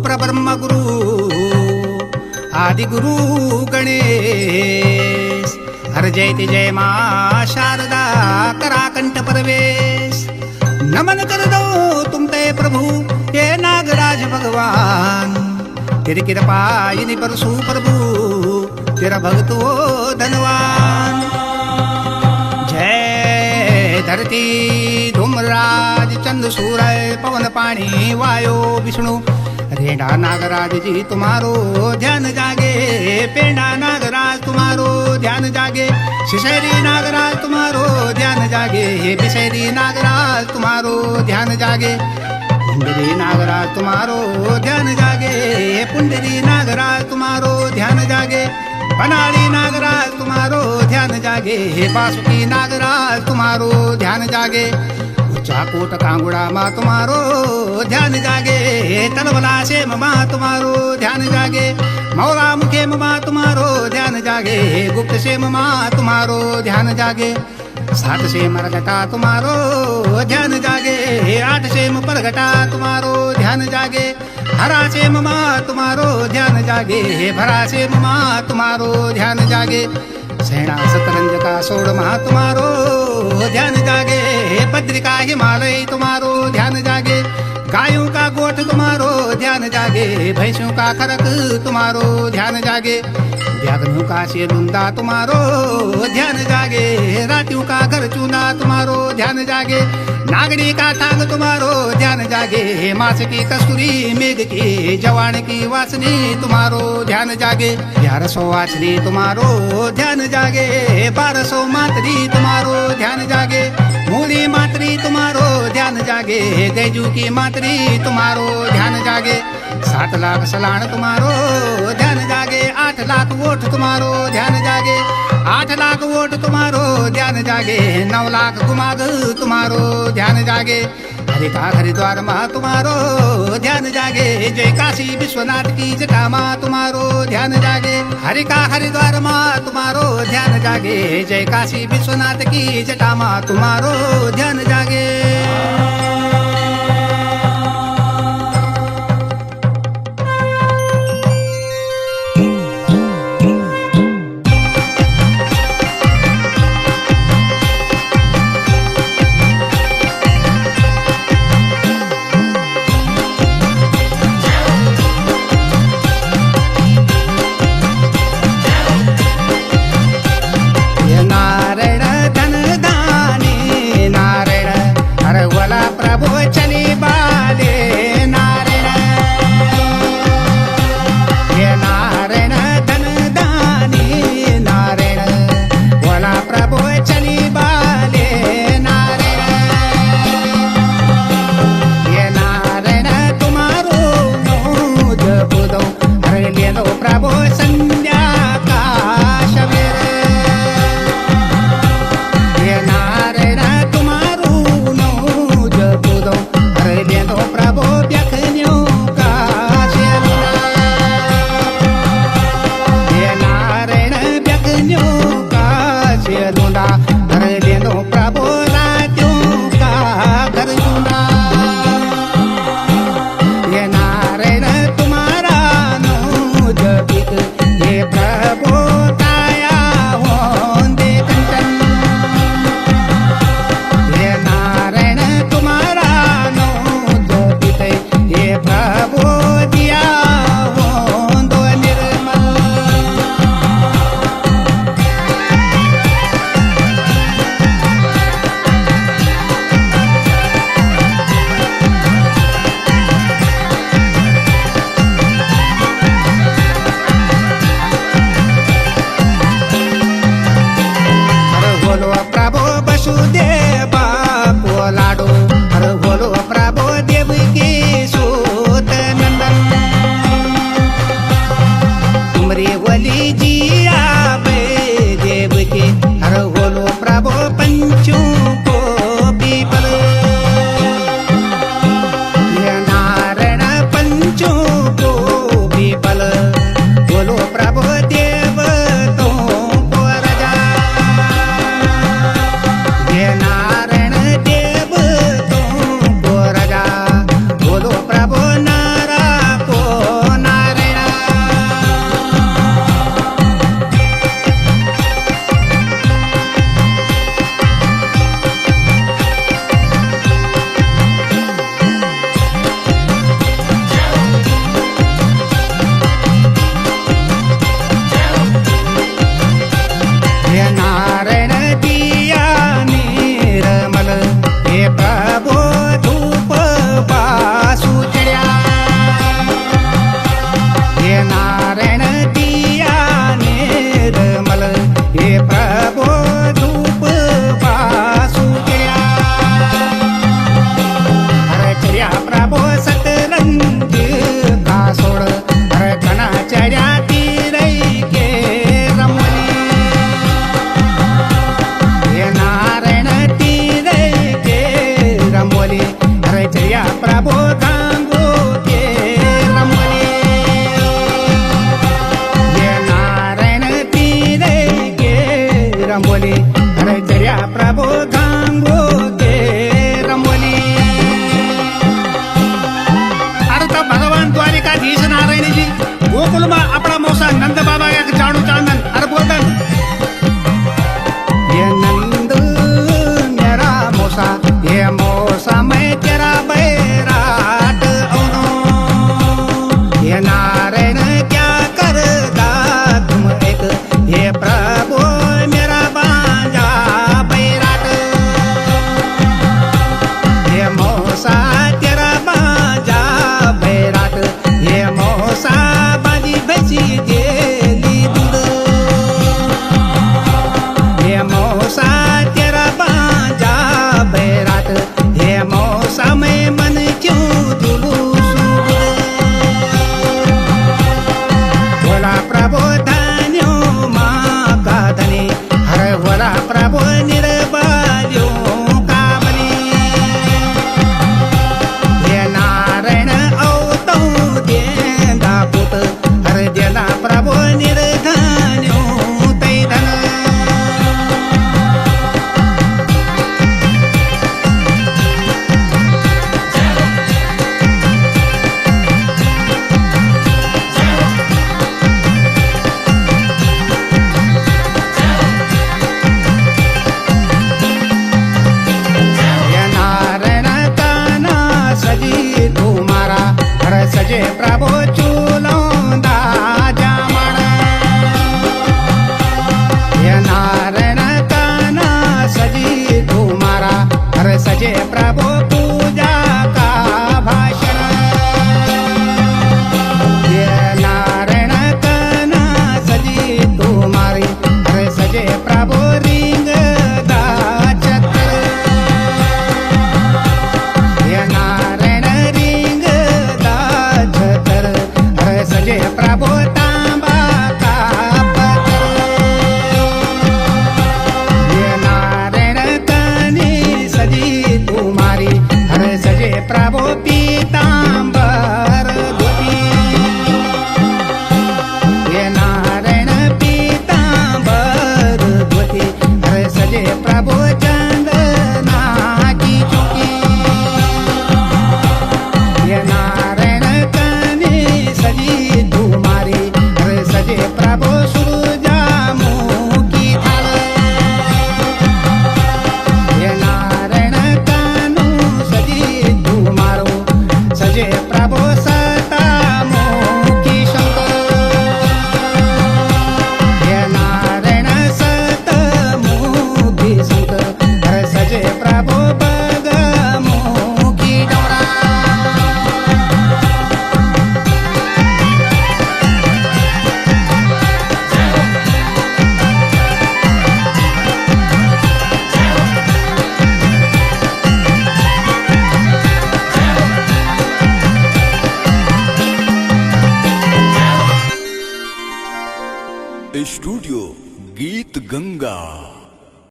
प्रब्रह्म गुरु आदिगुरु गणेश हर जयति जय मा शारदा करा कंठ परवेश नमन कर दो तुम ते प्रभु ये नागराज भगवान तेरी कृपा इन्हीं पर सु प्रभु तेरा भक्त हो धनवान जय धरती धूमराज चंद्र सूरय पवन पानी वायो विष्णु रेडा नागराज जी तुम्हारो ध्यान जागे पेंडा नागराज तुम्हारो ध्यान जागे शिशैरी नागराज तुम्हारो ध्यान जागे बिशैरी नागराज तुम्हारो ध्यान जागे पुंडरी नागराज तुम्हारो ध्यान जागे पुंडरी नागराज तुम्हारो ध्यान जागे बनाली नागराज तुम्हारो ध्यान जागे बासुकी नागराज तुम्हारो ध्यान जागे चाकोट कांगुड़ा माँ तुम्हारो ध्यान जागे तलवला से माँ तुम्हारो ध्यान जागे मौला मुखे माँ तुम्हारो ध्यान जागे गुप्त से माँ तुम्हारो ध्यान जागे सात से मरगटा तुम्हारो ध्यान जागे आठ से परगटा तुम्हारो ध्यान जागे हरा से माँ तुम्हारो ध्यान जागे भरा से माँ तुम्हारो ध्यान जागे सेना सतरंज का सोड़ महा तुम्हारो ध्यान जागे बद्रिका हिमालय तुम्हारो ध्यान जागे गायों का गोठ तुम्हारो ध्यान जागे भैंसों का खरक तुम्हारो ध्यान जागे व्याघ्रों का शेरुंदा तुम्हारो ध्यान जागे रातियों का घर चूना तुम्हारो ध्यान जागे नागरी का टांग तुम्हारो ध्यान जागे मास की कस्तूरी मेघ की जवान की वासनी तुम्हारो ध्यान जागे 1100 वाचनी तुम्हारो ध्यान जागे 1200 मातरी तुम्हारो ध्यान जागे मूली मातरी तुम्हारो ध्यान जागे गैजू की मातरी तुम्हारो ध्यान जागे 7 लाख सलाण तुम्हारो ध्यान जागे 8 लाख वोट तुम्हारो ध्यान जागे 8 लाख वोट तुम्हारो ध्यान जागे 9 लाख गुमाग तुम्हारो ध्यान जागे हरि का हरिद्वार माँ तुम्हारो ध्यान जागे जय काशी विश्वनाथ की जटा माँ तुम्हारो ध्यान जागे हरि का हरिद्वार माँ तुम्हारो ध्यान जागे जय काशी विश्वनाथ की जटा माँ तुम्हारो ध्यान जागे नारायण धन दानी नारायण हर वला प्रभु चूलौंदा जामण ये नारायण काना सजी तुम्हारा हर सजे प्रभु पूजा का भाषण ये नारायण काना सजी तुम्हारी हर सजे प्रभु रिंग दा छत्र ये नारायण रिंग दा छत्र हर सजे प्रभु तांबा का पत्र ये नारायण कानी सजी तुम्हारी हर सजे प्रभु पीतांबर धोती ये नारायण पीतांबर धोती हर सजे प्रभु चंदना की चुकी ये नारायण कानी सजी तुम्हारी हर सजे प्रभु सूरजामुखी थाल ये नारायण कानू सजी तुम्हारो सजे